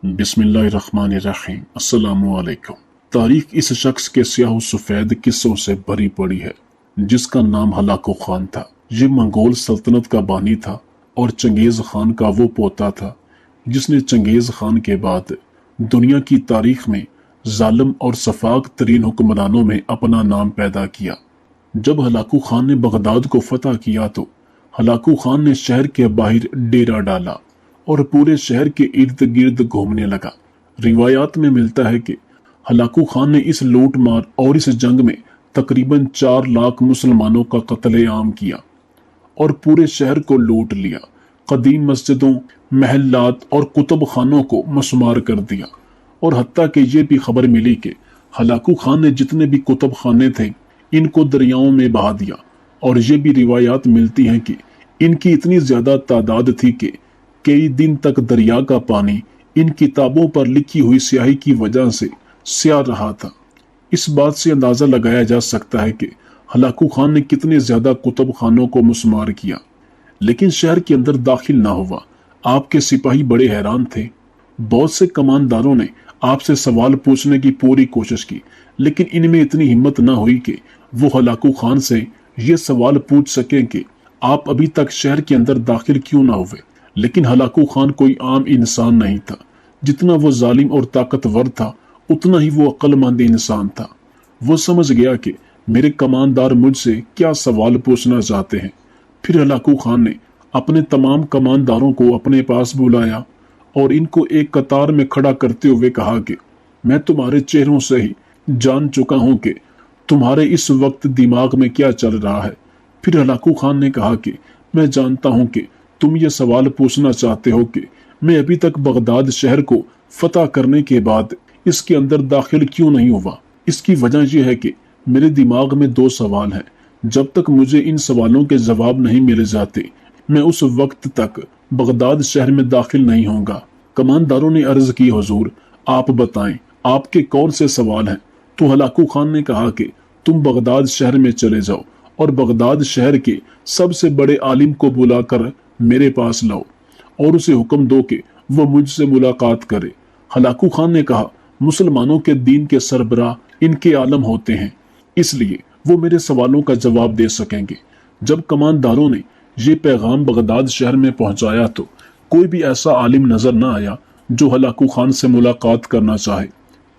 बिस्मिल्लाहिर्रहमानिर्रहीम। अस्सलामुअलैकुम। तारीख इस शख्स के स्याह सफेद किस्सों से भरी पड़ी है जिसका नाम हलाकू खान था। ये मंगोल सल्तनत का बानी था और चंगेज खान का वो पोता था जिसने चंगेज खान के बाद दुनिया की तारीख में जालिम और सफाक तरीन हुक्मरानों में अपना नाम पैदा किया। जब हलाकू खान ने बगदाद को फतह किया तो हलाकू खान ने शहर के बाहर डेरा डाला और पूरे शहर के इर्द गिर्द घूमने लगा। रिवायात में मिलता है कि हलाकू खान ने इस लूट मार और इस जंग में तकरीबन 4 लाख मुसलमानों का कत्लेआम किया और पूरे शहर को लूट लिया। कदीम मस्जिदों, महल्लात और कुतुब खानों को मसमार कर दिया और हत्ता कि ये भी खबर मिली कि हलाकू खान ने जितने भी कुतुब खाने थे इनको दरियाओं में बहा दिया। और ये भी रिवायात मिलती हैं कि इनकी इतनी ज्यादा तादाद थी कि कई दिन तक दरिया का पानी इन किताबों पर लिखी हुई स्याही की वजह से स्याह रहा था। इस बात से अंदाजा लगाया जा सकता है कि हलाकू खान ने कितने ज्यादा कुतुब खानों को मुसमार किया, लेकिन शहर के अंदर दाखिल ना हुआ। आपके सिपाही बड़े हैरान थे। बहुत से कमानदारों ने आपसे सवाल पूछने की पूरी कोशिश की, लेकिन इनमें इतनी हिम्मत ना हुई कि वो हलाकू खान से ये सवाल पूछ सकें कि आप अभी तक शहर के अंदर दाखिल क्यों ना हुए। लेकिन हलाकू खान कोई आम इंसान नहीं था। जितना वो जालिम और ताकतवर था उतना ही वो अक्लमंद इंसान था। वो समझ गया कि मेरे कमानदार मुझसे क्या सवाल पूछना चाहते हैं। फिर हलाकू खान ने अपने तमाम कमानदारों को अपने पास बुलाया और इनको एक कतार में खड़ा करते हुए कहा कि मैं तुम्हारे चेहरों से ही जान चुका हूं कि तुम्हारे इस वक्त दिमाग में क्या चल रहा है। फिर हलाकू खान ने कहा कि मैं जानता हूं कि तुम ये सवाल पूछना चाहते हो कि मैं अभी तक बगदाद शहर को फतह करने के बाद इसके अंदर दाखिल क्यों नहीं हुआ। इसकी वजह यह है कि मेरे दिमाग में 2 सवाल हैं। जब तक मुझे इन सवालों के जवाब नहीं मिल जाते मैं उस वक्त तक बगदाद शहर में दाखिल नहीं होऊंगा। कमानदारों ने अर्ज की, हुजूर आप बताएं आपके कौन से सवाल हैं। तो हलाकू खान ने कहा कि तुम बगदाद शहर में चले जाओ और बगदाद शहर के सबसे बड़े आलिम को बुलाकर मेरे पास लाओ और उसे हुक्म दो कि वो मुझसे मुलाकात करे। हलाकू खान ने कहा, मुसलमानों के दीन के सरबराह इनके आलम होते हैं, इसलिए वो मेरे सवालों का जवाब दे सकेंगे। जब कमानदारों ने ये पैगाम बगदाद शहर में पहुंचाया तो कोई भी ऐसा आलिम नजर न आया जो हलाकू खान से मुलाकात करना चाहे,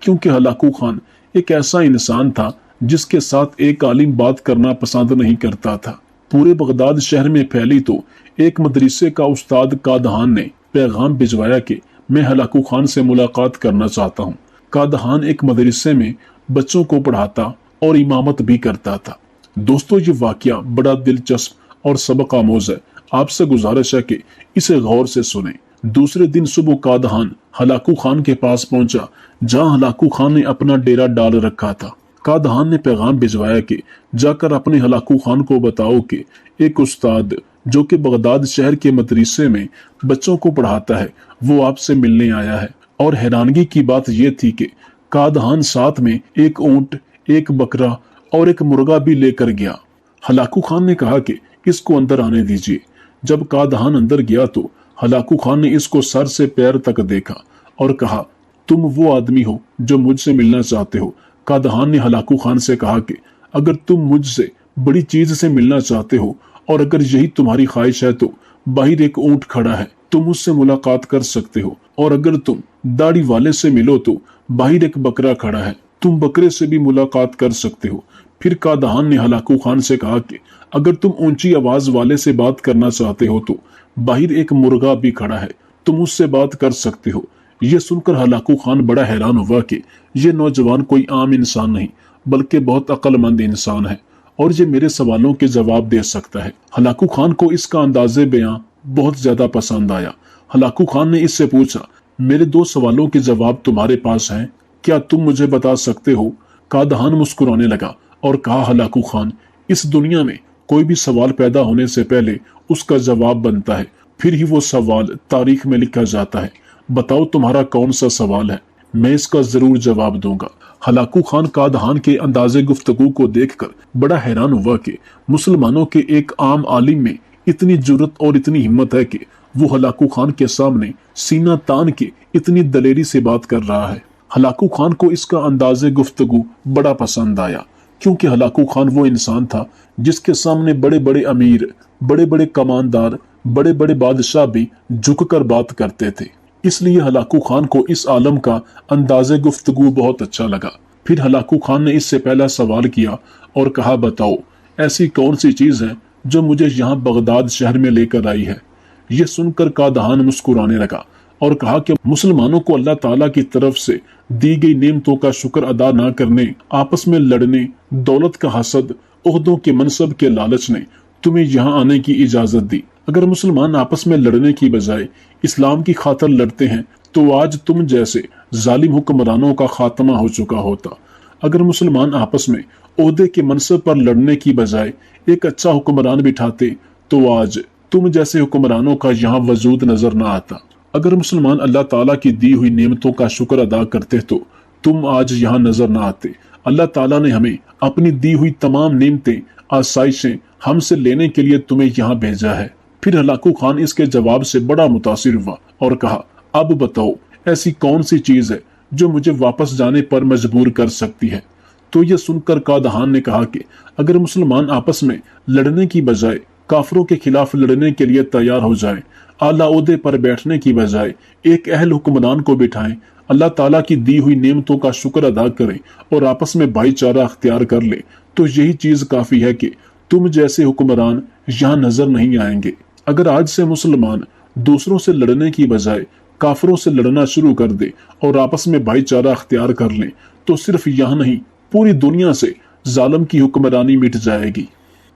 क्योंकि हलाकू खान एक ऐसा इंसान था जिसके साथ एक आलिम बात करना पसंद नहीं करता था। पूरे बगदाद शहर में फैली तो एक मदरसे का उस्ताद कादहान ने पैगाम भिजवाया कि मैं हलाकू खान से मुलाकात करना चाहता हूँ। कादहान एक मदरसे में बच्चों को पढ़ाता और इमामत भी करता था। दोस्तों, ये वाकया बड़ा दिलचस्प और सबक आमोज है। आपसे गुजारिश है कि इसे गौर से सुने। दूसरे दिन सुबह कादहान हलाकू खान के पास पहुंचा जहां हलाकू खान ने अपना डेरा डाल रखा था। कादहान ने पैगाम भिजवाया कि जाकर अपने हलाकू खान को बताओ कि एक उस्ताद जो कि बगदाद शहर के मदरसे में बच्चों को पढ़ाता है वो आपसे मिलने आया है। और हैरानगी की बात यह थी कि कादहान साथ में एक ऊंट, एक बकरा और एक मुर्गा भी लेकर गया। हलाकू खान ने कहा कि इसको अंदर आने दीजिए। जब कादहान अंदर गया तो हलाकू खान ने इसको सर से पैर तक देखा और कहा, तुम वो आदमी हो जो मुझसे मिलना चाहते हो। कादहान ने हलाकू खान से कहा कि अगर तुम मुझसे बड़ी चीज से मिलना चाहते हो और अगर यही तुम्हारी ख्वाहिश है तो बाहर एक ऊंट खड़ा है, तुम उससे मुलाकात कर सकते हो। और अगर तुम दाढ़ी वाले से मिलो तो बाहर एक बकरा खड़ा है, तुम बकरे से भी मुलाकात कर सकते हो। फिर कादहान ने हलाकू खान से कहा कि अगर तुम ऊंची आवाज वाले से बात करना चाहते हो तो बाहर एक मुर्गा भी खड़ा है, तुम उससे बात कर सकते हो। ये सुनकर हलाकू खान बड़ा हैरान हुआ कि ये नौजवान कोई आम इंसान नहीं बल्कि बहुत अक्लमंद इंसान है और ये मेरे सवालों के जवाब दे सकता है। हलाकू खान को इसका अंदाज़े बयां बहुत ज्यादा पसंद आया। हलाकू खान ने इससे पूछा, मेरे 2 सवालों के जवाब तुम्हारे पास हैं, क्या तुम मुझे बता सकते हो। कादहान मुस्कुराने लगा और कहा, हलाकू खान, इस दुनिया में कोई भी सवाल पैदा होने से पहले उसका जवाब बनता है, फिर ही वो सवाल तारीख में लिखा जाता है। बताओ तुम्हारा कौन सा सवाल है, मैं इसका जरूर जवाब दूंगा। हलाकू खान कादहान के अंदाजे गुफ्तगू को देखकर बड़ा हैरान हुआ कि मुसलमानों के एक आम आलिम में इतनी जुर्रत और इतनी हिम्मत है कि وہ ہلاکو خان کے سامنے سینہ تان کے اتنی دلیری سے بات کر رہا ہے۔ ہلاکو خان کو اس کا انداز گفتگو بڑا پسند آیا، کیونکہ ہلاکو خان وہ انسان تھا جس کے سامنے بڑے بڑے امیر، بڑے بڑے کماندار، بڑے بڑے بادشاہ بھی جھک کر بات کرتے تھے۔ اس لیے ہلاکو خان کو اس عالم کا انداز گفتگو بہت اچھا لگا۔ پھر ہلاکو خان نے اس سے پہلا سوال کیا اور کہا، بتاؤ ایسی کون سی چیز ہے جو مجھے یہاں بغداد شہر میں لے کر آئی ہے؟ یہ سن کر قادہان مسکرانے لگا اور کہا کہ مسلمانوں کو اللہ تعالیٰ کی طرف سے دی گئی نعمتوں کا شکر ادا نہ کرنے، آپس میں لڑنے، دولت کا حسد، عہدوں کے منصب کے لالچ نے تمہیں یہاں آنے کی اجازت دی۔ اگر مسلمان آپس میں لڑنے کی بجائے اسلام کی خاطر لڑتے ہیں تو آج تم جیسے ظالم حکمرانوں کا خاتمہ ہو چکا ہوتا۔ اگر مسلمان آپس میں عہدے کے منصب پر لڑنے کی بجائے ایک اچھا حکمران بٹھاتے تو آج تم جیسے حکمرانوں کا یہاں وجود نظر نہ آتا۔ اگر مسلمان اللہ تعالیٰ کی دی ہوئی نعمتوں کا شکر ادا کرتے تو تم آج یہاں نظر نہ آتے۔ اللہ تعالیٰ نے ہمیں اپنی دی ہوئی تمام نعمتیں، آسائشیں ہم سے لینے کے لیے تمہیں یہاں بھیجا ہے۔ پھر ہلاکو خان اس کے جواب سے بڑا متاثر ہوا اور کہا، اب بتاؤ ایسی کون سی چیز ہے جو مجھے واپس جانے پر مجبور کر سکتی ہے؟ تو یہ سن کر قادہان نے کہا کہ اگر مسلمان آپس میں لڑنے کی بجائے کافروں کے خلاف لڑنے کے لیے تیار ہو جائیں، اعلیٰ عہدے پر بیٹھنے کی بجائے ایک اہل حکمران کو بٹھائیں، اللہ تعالیٰ کی دی ہوئی نعمتوں کا شکر ادا کریں اور آپس میں بھائی چارہ اختیار کر لیں، تو یہی چیز کافی ہے کہ تم جیسے حکمران یہاں نظر نہیں آئیں گے۔ اگر آج سے مسلمان دوسروں سے لڑنے کی بجائے کافروں سے لڑنا شروع کر دے اور آپس میں بھائی چارہ اختیار کر لیں تو صرف یہاں نہیں پوری دنیا سے ظالم کی حکمرانی مٹ جائے گی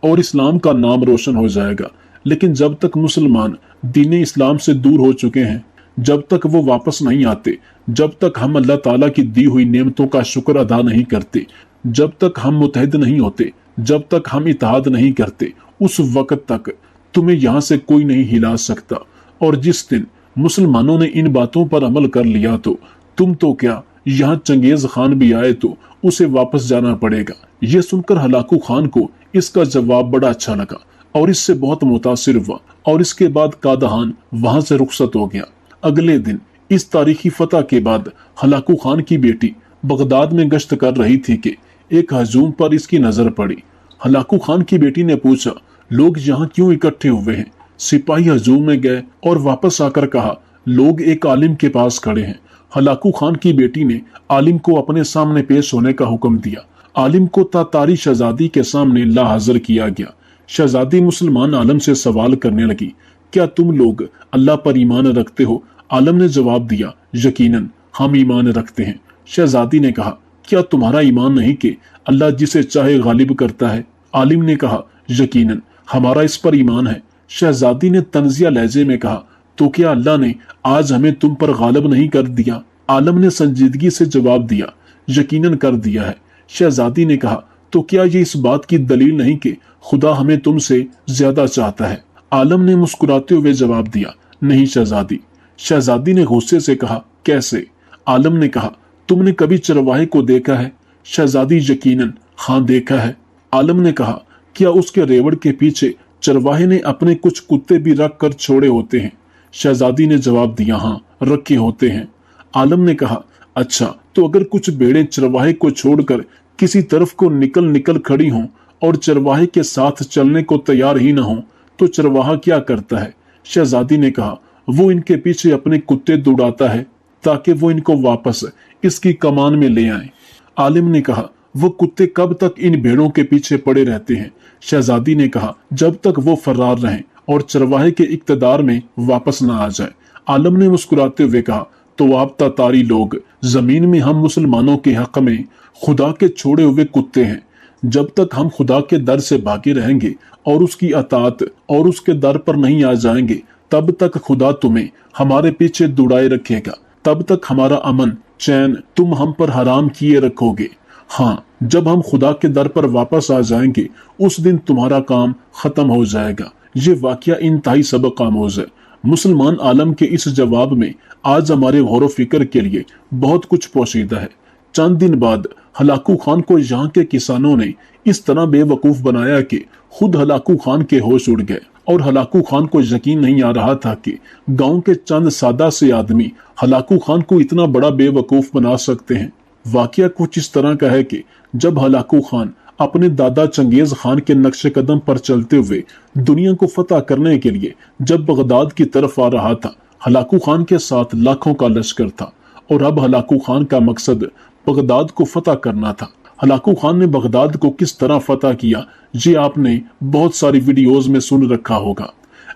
اور اسلام کا نام روشن ہو جائے گا۔ لیکن جب تک مسلمان دین اسلام سے دور ہو چکے ہیں، جب تک وہ واپس نہیں آتے، جب تک ہم اللہ تعالیٰ کی دی ہوئی نعمتوں کا شکر ادا نہیں کرتے، جب تک ہم متحد نہیں ہوتے، جب تک ہم اتحاد نہیں کرتے، اس وقت تک تمہیں یہاں سے کوئی نہیں ہلا سکتا۔ اور جس دن مسلمانوں نے ان باتوں پر عمل کر لیا تو تم تو کیا، یہاں چنگیز خان بھی آئے تو اسے واپس جانا پڑے گا۔ یہ سن کر ہلاکو خان کو اس کا جواب بڑا اچھا لگا اور اس سے بہت متاثر ہوا، اور اس کے بعد قادہان وہاں سے رخصت ہو گیا۔ اگلے دن اس تاریخی فتح کے بعد ہلاکو خان کی بیٹی بغداد میں گشت کر رہی تھی کہ ایک ہجوم پر اس کی نظر پڑی۔ ہلاکو خان کی بیٹی نے پوچھا، لوگ یہاں کیوں اکٹھے ہوئے ہیں؟ سپاہی ہجوم میں گئے اور واپس آ کر کہا، لوگ ایک عالم کے پاس کھڑے ہیں۔ ہلاکو خان کی بیٹی نے عالم کو اپنے سامنے پیش ہونے کا حکم دیا۔ عالم کو تاتاری شہزادی کے سامنے لا حاضر کیا گیا۔ شہزادی مسلمان عالم سے سوال کرنے لگی، کیا تم لوگ اللہ پر ایمان رکھتے ہو؟ عالم نے جواب دیا، یقیناً ہم ایمان رکھتے ہیں۔ شہزادی نے کہا، کیا تمہارا ایمان نہیں کہ اللہ جسے چاہے غالب کرتا ہے؟ عالم نے کہا، یقیناً ہمارا اس پر ایمان ہے۔ شہزادی نے طنزیہ لہجے میں کہا، تو کیا اللہ نے آج ہمیں تم پر غالب نہیں کر دیا؟ عالم نے سنجیدگی سے جواب دیا، یقیناً کر دیا ہے۔ شہزادی نے کہا، تو کیا یہ اس بات کی دلیل نہیں کہ خدا ہمیں تم سے زیادہ چاہتا ہے؟ عالم نے مسکراتے ہوئے جواب دیا، نہیں شہزادی۔ شہزادی نے غصے سے کہا، کیسے؟ عالم نے کہا، تم نے کبھی چرواہے کو دیکھا ہے؟ شہزادی، یقیناً ہاں دیکھا ہے۔ عالم نے کہا، کیا اس کے ریوڑ کے پیچھے چرواہے نے اپنے کچھ کتے بھی رکھ کر چھوڑے ہوتے ہیں؟ شہزادی نے جواب دیا، ہاں رکھے ہوتے ہیں۔ عالم نے کہا، اچھا تو اگر کچھ بھیڑیں چرواہے کو چھوڑ کر کسی طرف کو نکل کھڑی ہوں اور چرواہے کے ساتھ چلنے کو تیار ہی نہ ہوں تو چرواہا کیا کرتا ہے؟ شہزادی نے کہا، وہ ان کے پیچھے اپنے کتے دوڑاتا ہے تاکہ وہ ان کو واپس اس کی کمان میں لے آئیں۔ عالم نے کہا، وہ کتے کب تک ان بھیڑوں کے پیچھے پڑے رہتے ہیں؟ شہزادی نے کہا، جب تک وہ فرار رہیں اور چرواہے کے اقتدار میں واپس نہ آ جائے۔ عالم نے مسکراتے ہوئے کہا، تو آپ تاتاری لوگ زمین میں ہم مسلمانوں کے حق میں خدا کے چھوڑے ہوئے کتے ہیں۔ جب تک ہم خدا کے در سے بھاگے رہیں گے اور اس کی اطاعت اور اس کے در پر نہیں آ جائیں گے، تب تک خدا تمہیں ہمارے پیچھے دوڑائے رکھے گا، تب تک ہمارا امن چین تم ہم پر حرام کیے رکھو گے۔ ہاں، جب ہم خدا کے در پر واپس آ جائیں گے اس دن تمہارا کام ختم ہو جائے گا۔ یہ واقعہ انتہائی سبق آموز ہے۔ مسلمان عالم کے اس جواب میں آج ہمارے غور و فکر کے لیے بہت کچھ پوشیدہ ہے۔ چند دن بعد ہلاکو خان کو یہاں کے کسانوں نے اس طرح بے وقوف بنایا کہ खुद हलाकू खान के होश उड़ गए और हलाकू खान को यकीन नहीं आ रहा था कि गांव के चंद सादा से आदमी हलाकू खान को इतना बड़ा बेवकूफ बना सकते हैं। वाकया कुछ इस तरह का है कि जब हलाकू खान अपने दादा चंगेज खान के नक्शे कदम पर चलते हुए दुनिया को फतह करने के लिए जब बगदाद की तरफ आ रहा था, हलाकू खान के साथ लाखों का लश्कर था और अब हलाकू खान का मकसद बगदाद को फतह करना था। हलाकू खान ने बगदाद को किस तरह फतह किया ये आपने बहुत सारी वीडियोस में सुन रखा होगा,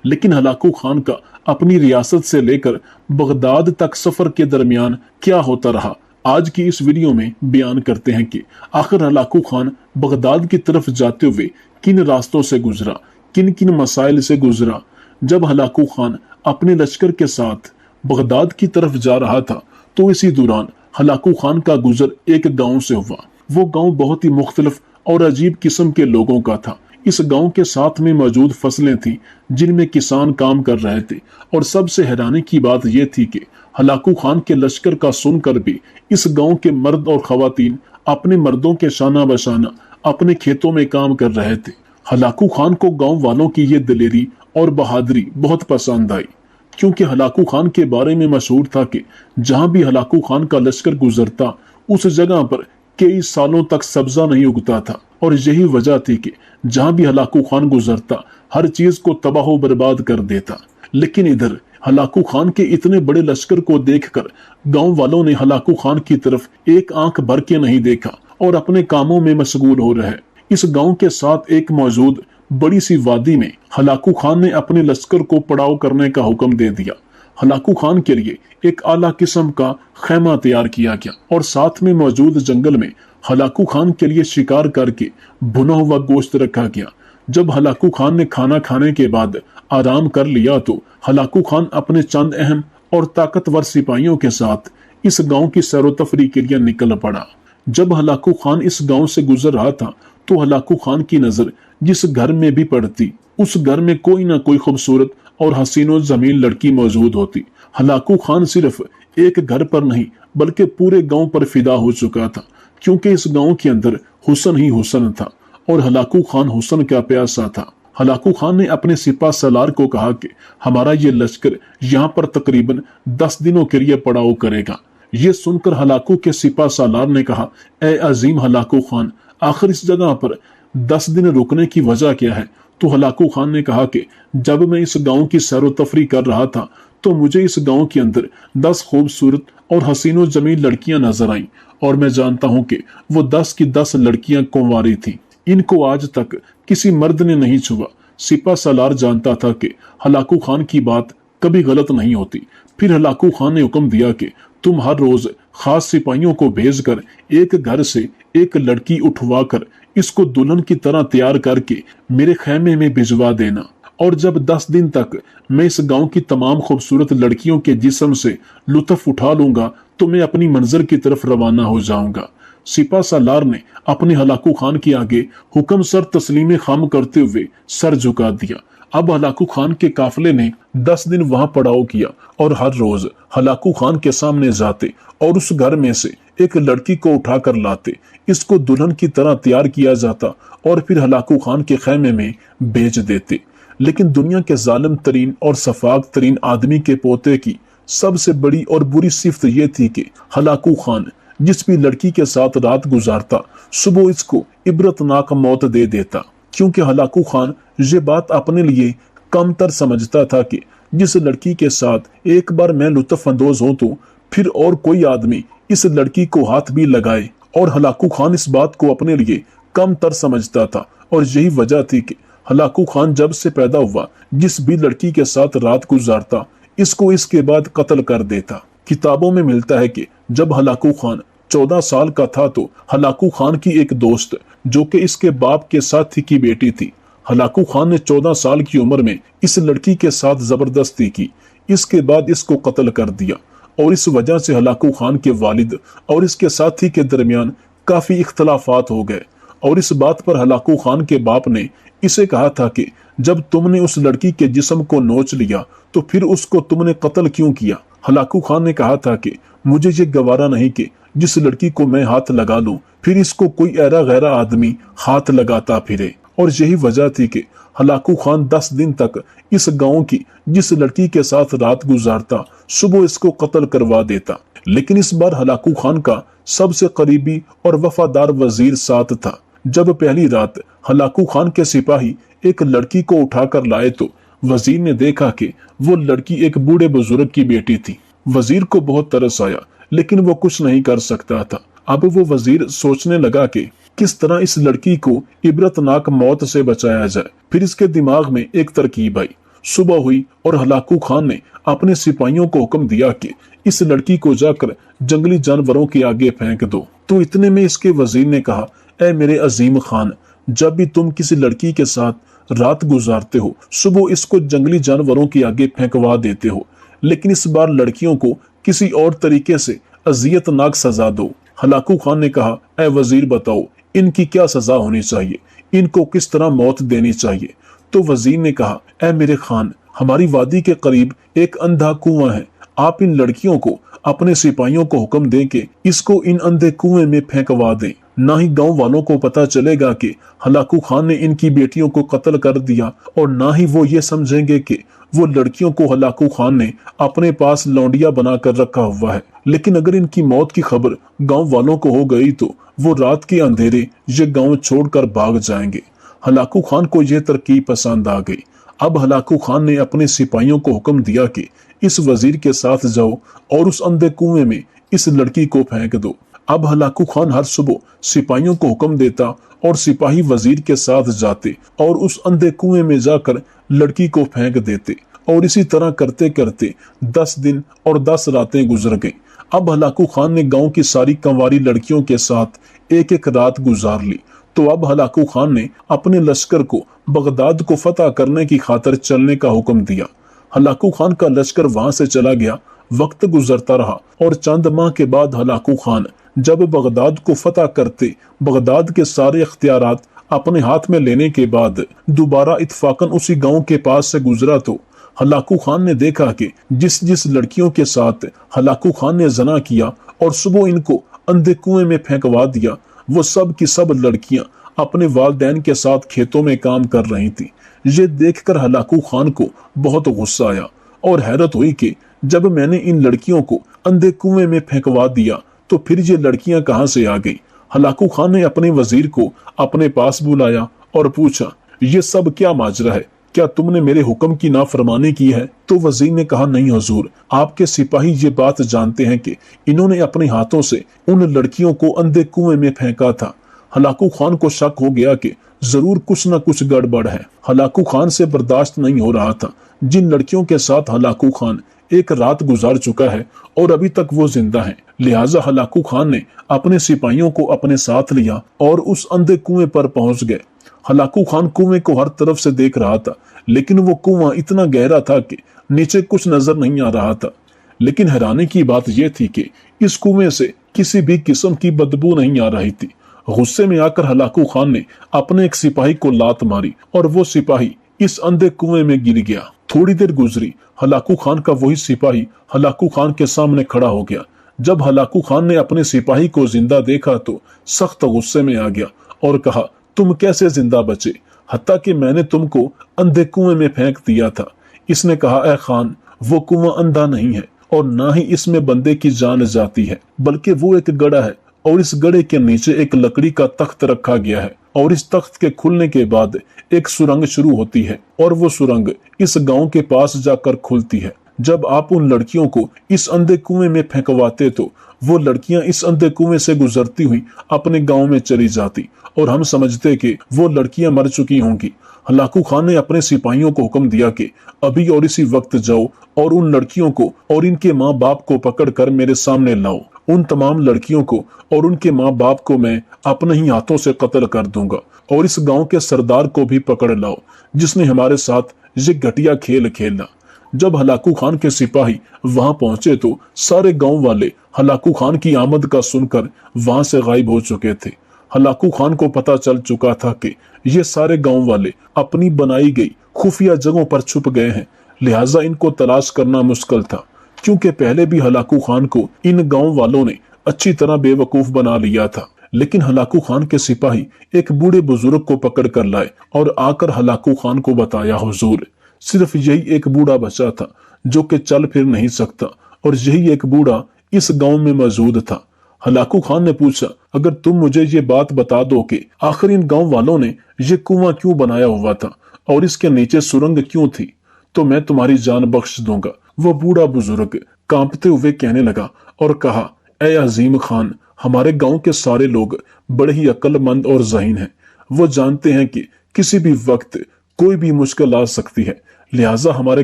लेकिन हलाकू खान का अपनी रियासत से लेकर बगदाद तक सफर के दरमियान क्या होता रहा, आज की इस वीडियो में बयान करते हैं कि आखिर हलाकू खान बगदाद की तरफ जाते हुए किन रास्तों से गुजरा, किन किन मसाइल से गुजरा। जब हलाकू खान अपने लश्कर के साथ बगदाद की तरफ जा रहा था तो इसी दौरान हलाकू खान का गुजर एक गांव से हुआ। वो गांव बहुत ही मुख्तलिफ और अजीब किस्म के लोगों का था। इस गांव के साथ में मौजूद फसलें थीं जिनमें किसान काम कर रहे थे और सबसे हैरानी की बात यह थी कि हलाकू खान के लश्कर का सुनकर भी इस गांव के मर्द और खवातीन अपने मर्दों के शाना बशाना अपने खेतों में काम कर रहे थे। हलाकू खान को गांव वालों की ये दिलेरी और बहादुरी बहुत पसंद आई, क्योंकि हलाकू खान के बारे में मशहूर था कि जहां भी हलाकू खान का लश्कर गुजरता उस जगह पर कई सालों तक सब्जा नहीं उगता था और यही वजह थी कि जहां भी हलाकू खान गुजरता हर चीज को तबाह बर्बाद कर देता। लेकिन इधर हलाकू खान के इतने बड़े लश्कर को देखकर गांव वालों ने हलाकू खान की तरफ एक आंख भर के नहीं देखा और अपने कामों में मशगूल हो रहे। इस गांव के साथ एक मौजूद बड़ी सी वादी में हलाकू खान ने अपने लश्कर को पड़ाव करने का हुक्म दे दिया। हलाकू खान के लिए एक आला किस्म का खैमा तैयार किया गया और साथ में मौजूद जंगल में हलाकू खान के लिए शिकार करके भुना हुआ गोश्त रखा गया। जब हलाकू खान ने खाना खाने के बाद आराम कर लिया तो हलाकू खान अपने चंद अहम और ताकतवर सिपाहियों के साथ इस गांव की सैरो-तफरीह के लिए निकल पड़ा। जब हलाकू खान इस गांव से गुजर रहा था तो हलाकू खान की नजर जिस घर में भी पड़ती उस घर में कोई ना कोई खूबसूरत और हसीनो जमीन लड़की मौजूद होती। हलाकू खान सिर्फ एक घर पर नहीं बल्कि पूरे गांव पर फिदा हो चुका था, क्योंकि इस गांव के अंदर हुस्न ही हुस्न था और हलाकू खान हुस्न का प्यासा था। हलाकू खान ने अपने सिपा सलार को कहा कि हमारा ये लश्कर यहाँ पर तकरीबन 10 दिनों के लिए पड़ाव करेगा। ये सुनकर हलाकू के सिपा सलार ने कहा, ए अजीम हलाकू खान, आखिर इस जगह पर 10 दिन रुकने की वजह क्या है? तो हलाकू खान ने कहा कि जब मैं इस गांव की सैरो-तफरीह कर रहा था तो मुझे इस गांव के अंदर 10 खूबसूरत और हसीनो जमीन लड़कियां नजर आईं और मैं जानता हूं कि वो 10 की 10 लड़कियां कुंवारी थीं। इनको आज तक किसी मर्द ने नहीं छुआ। सिपा सलार जानता था कि हलाकू खान की बात कभी गलत नहीं होती। फिर हलाकू खान ने हुक्म दिया कि तुम हर रोज खास सिपाहियों को भेजकर एक घर से एक लड़की उठवा कर इसको दुल्हन की तरह तैयार करके मेरे खैमे में भिजवा देना, और जब 10 दिन तक मैं इस गांव की तमाम खूबसूरत लड़कियों के जिस्म से लुत्फ उठा लूंगा तो मैं अपनी मंजिल की तरफ रवाना हो जाऊंगा। सिपा सलार ने अपने हलाकू खान के आगे हुक्म सर तस्लीम खाम करते हुए सर झुका दिया। अब हलाकू खान के काफिले ने 10 दिन वहां पड़ाव किया और हर रोज हलाकू खान के सामने जाते और उस घर में से एक लड़की को उठा कर लाते, इसको दुल्हन की तरह तैयार किया जाता और फिर हलाकू खान के खैमे में भेज देते। लेकिन दुनिया के जालिम तरीन और सफाक तरीन आदमी के पोते की सबसे बड़ी और बुरी सिफ्त यह थी कि हलाकू खान जिस भी लड़की के साथ रात गुजारता सुबह इसको इबरतनाक मौत दे देता, क्योंकि हलाकू खान ये बात अपने लिए कमतर समझता था कि जिस लड़की के साथ एक बार मैं लुत्फ अंदोज हूं तो फिर और कोई आदमी इस लड़की को हाथ भी लगाए, और हलाकू खान इस बात को अपने लिए कमतर समझता था। और यही वजह थी कि हलाकू खान जब से पैदा हुआ जिस भी लड़की के साथ रात गुजारता इसको इसके बाद कत्ल कर देता। किताबों में मिलता है कि जब हलाकू खान 14 साल का था तो हलाकू खान की एक दोस्त जो कि इसके बाप के साथी की बेटी थी, हलाकू खान ने 14 साल की उम्र में इस लड़की के साथ जबरदस्ती की, इसके बाद इसको कत्ल कर दिया। और इस वजह से हलाकू खान के वालिद और इसके साथी के दरमियान काफी इख्तलाफात हो गए और इस बात पर हलाकू खान के बाप ने इसे कहा था कि जब तुमने उस लड़की के जिस्म को नोच लिया तो फिर उसको तुमने कत्ल क्यों किया? हलाकू खान ने कहा था कि मुझे ये गवारा नहीं कि जिस लड़की को मैं हाथ लगा लूं फिर इसको कोई ऐरा गैरा आदमी हाथ लगाता फिरे। और यही वजह थी कि हलाकू खान 10 दिन तक इस गांव की जिस लड़की के साथ रात गुजारता सुबह इसको कत्ल करवा देता। लेकिन इस बार हलाकू खान का सबसे करीबी और वफादार वजीर साथ था। जब पहली रात हलाकू खान के सिपाही एक लड़की को उठाकर लाए तो वजीर ने देखा कि वो लड़की एक बूढ़े बुजुर्ग की बेटी थी। वजीर को बहुत तरस आया, लेकिन वो कुछ नहीं कर सकता था। अब वो वजीर सोचने लगा कि किस तरह इस लड़की को इबरतनाक मौत से बचाया जाए। फिर इसके दिमाग में एक तरकीब आई। सुबह हुई और हलाकू खान ने अपने सिपाहियों को हुक्म दिया कि इस लड़की को जाकर जंगली जानवरों के आगे फेंक दो। तो इतने में इसके वजीर ने कहा, ऐ मेरे अजीम खान, जब भी तुम किसी लड़की के साथ रात गुजारते हो सुबह इसको जंगली जानवरों के आगे फेंकवा देते हो, लेकिन इस बार लड़कियों को किसी और तरीके से अजियतनाक सजा दो। हलाकू खान ने कहा, ऐ वजीर बताओ इनकी क्या सजा होनी चाहिए, इनको किस तरह मौत देनी चाहिए। तो वजीर ने कहा, ऐ मेरे खान, हमारी वादी के करीब एक अंधा कुआं है, आप इन लड़कियों को अपने सिपाहियों को हुक्म दें कि इसको इन अंधे कुएं में फेंकवा दें। ना ही गांव वालों को पता चलेगा कि हलाकू खान ने इनकी बेटियों को कत्ल कर दिया, और ना ही वो ये समझेंगे कि वो लड़कियों को हलाकू खान ने अपने पास लौंडिया बनाकर रखा हुआ है। लेकिन अगर इनकी मौत की खबर गांव वालों को हो गई तो वो रात के अंधेरे ये गांव छोड़कर भाग जाएंगे। हलाकू खान को यह तरकीब पसंद आ गई। अब हलाकू खान ने अपने सिपाहियों को हुक्म दिया कि इस वजीर के साथ जाओ और उस अंधे कुएं में इस लड़की को फेंक दो। अब हलाकू खान हर सुबह सिपाहियों को हुक्म देता और सिपाही वजीर के साथ जाते और उस अंधे कुएं में जाकर लड़की को फेंक देते। और इसी तरह करते करते 10 दिन और 10 रातें गुजर गईं। अब हलाकू खान ने गांव की सारी कंवारी लड़कियों के साथ एक एक रात गुजार ली। तो अब हलाकू खान ने अपने लश्कर को बगदाद को फतह करने की खातिर चलने का हुक्म दिया। हलाकू खान का लश्कर वहां से चला गया। वक्त गुजरता रहा और चंद माह के बाद हलाकू खान जब बगदाद को फतह करते बगदाद के सारे इख्तियारात अपने हाथ में लेने के बाद दोबारा इत्फाकन उसी गांव के पास से गुजरा तो हलाकू खान ने देखा कि जिस जिस लड़कियों के साथ हलाकू खान ने जना किया और सुबह इनको अंधे कुएं में फेंकवा दिया, वो सब की सब लड़कियां अपने वालिदैन के साथ खेतों में काम कर रही थी। ये देखकर हलाकू खान को बहुत गुस्सा आया और हैरत हुई कि जब मैंने इन लड़कियों को अंधे कुएं में फेंकवा दिया तो फिर ये लड़कियां कहां से आ गई। हलाकू खान ने अपने वजीर को अपने पास बुलाया और पूछा, ये सब क्या माजरा है, क्या तुमने मेरे हुक्म की नाफरमानी की है? तो वजीर ने कहा, नहीं हुजूर, आपके सिपाही ये बात जानते हैं कि इन्होंने अपने हाथों से उन लड़कियों को अंधे कुएं में फेंका था। हलाकू खान को शक हो गया कि जरूर कुछ न कुछ गड़बड़ है। हलाकू खान से बर्दाश्त नहीं हो रहा था। जिन लड़कियों के साथ हलाकू खान एक रात गुजार चुका है और अभी तक वो जिंदा हैं, लिहाजा हलाकू खान ने अपने सिपाहियों को अपने साथ लिया और उस अंधे कुएं पर पहुंच गए। हलाकू खान कुएं को हर तरफ से देख रहा था, लेकिन वो कुआं इतना गहरा था कि नीचे कुछ नजर नहीं आ रहा था। लेकिन हैरानी की बात यह थी कि इस कुएं से किसी भी किस्म की बदबू नहीं आ रही थी। गुस्से में आकर हलाकू खान ने अपने एक सिपाही को लात मारी और वो सिपाही इस अंधे कुएं में गिर गया। थोड़ी देर गुजरी, हलाकू खान का वही सिपाही हलाकू खान के सामने खड़ा हो गया। जब हलाकू खान ने अपने सिपाही को जिंदा देखा तो सख्त गुस्से में आ गया और कहा, तुम कैसे जिंदा बचे, हत्ता कि मैंने तुमको अंधे कुएं में फेंक दिया था। इसने कहा, ऐ खान, वो कुआं अंधा नहीं है और ना ही इसमें बंदे की जान जाती है, बल्कि वो एक गड़ा है और इस गड़े के नीचे एक लकड़ी का तख्त रखा गया है और इस तख्त के खुलने के बाद एक सुरंग शुरू होती है और वो सुरंग इस गांव के पास जाकर खुलती है। जब आप उन लड़कियों को इस अंधे कुएं में फेंकवाते तो वो लड़कियां इस अंधे कुएं से गुजरती हुई अपने गांव में चली जाती और हम समझते कि वो लड़कियां मर चुकी होंगी। हलाकू खान ने अपने सिपाहियों को हुक्म दिया कि अभी और इसी वक्त जाओ और उन लड़कियों को और इनके माँ बाप को पकड़कर मेरे सामने लाओ। उन तमाम लड़कियों को और उनके माँ बाप को मैं अपने ही हाथों से कत्ल कर दूंगा और इस गांव के सरदार को भी पकड़ लाओ जिसने हमारे साथ ये घटिया खेल खेला। जब हलाकू खान के सिपाही वहां पहुंचे तो सारे गांव वाले हलाकू खान की आमद का सुनकर वहां से गायब हो चुके थे। हलाकू खान को पता चल चुका था कि ये सारे गांव वाले अपनी बनाई गई खुफिया जगहों पर छुप गए हैं, लिहाजा इनको तलाश करना मुश्किल था, क्योंकि पहले भी हलाकू खान को इन गांव वालों ने अच्छी तरह बेवकूफ बना लिया था। लेकिन हलाकू खान के सिपाही एक बूढ़े बुजुर्ग को पकड़ कर लाए और आकर हलाकू खान को बताया, हुजूर, सिर्फ यही एक बूढ़ा बचा था जो कि चल फिर नहीं सकता, और यही एक बूढ़ा इस गांव में मौजूद था। हलाकू खान ने पूछा, अगर तुम मुझे ये बात बता दो कि आखिर इन गांव वालों ने ये कुआं क्यों बनाया हुआ था और इसके नीचे सुरंग क्यों थी, तो मैं तुम्हारी जान बख्श दूंगा। वो बूढ़ा बुजुर्ग कांपते हुए कहने लगा और कहा, ए अजीम खान, हमारे गांव के सारे लोग बड़े ही अक्लमंद और ज़हीन हैं। वो जानते हैं कि किसी भी वक्त कोई भी मुश्किल आ सकती है, लिहाजा हमारे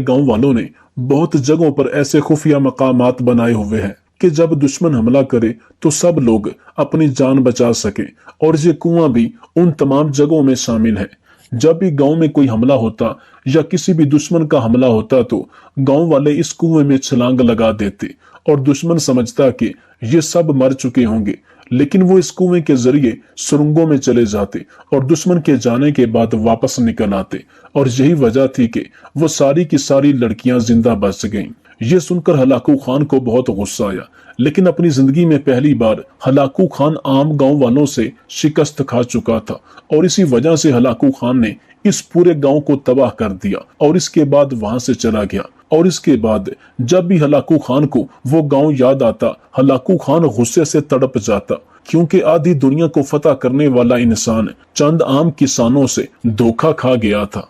गांव वालों ने बहुत जगहों पर ऐसे खुफिया मकामात बनाए हुए हैं कि जब दुश्मन हमला करे तो सब लोग अपनी जान बचा सके, और ये कुआं भी उन तमाम जगहों में शामिल है। जब भी गांव में कोई हमला होता या किसी भी दुश्मन का हमला होता तो गांव वाले इस कुएं में छलांग लगा देते और दुश्मन समझता कि ये सब मर चुके होंगे, लेकिन वो इस कुएं के जरिए सुरंगों में चले जाते और दुश्मन के जाने के बाद वापस निकल आते, और यही वजह थी कि वो सारी की सारी लड़कियां जिंदा बच गईं। ये सुनकर हलाकू खान को बहुत गुस्सा आया, लेकिन अपनी जिंदगी में पहली बार हलाकू खान आम गांव वालों से शिकस्त खा चुका था, और इसी वजह से हलाकू खान ने इस पूरे गांव को तबाह कर दिया और इसके बाद वहां से चला गया। और इसके बाद जब भी हलाकू खान को वो गांव याद आता, हलाकू खान गुस्से से तड़प जाता, क्योंकि आधी दुनिया को फतह करने वाला इंसान चंद आम किसानों से धोखा खा गया था।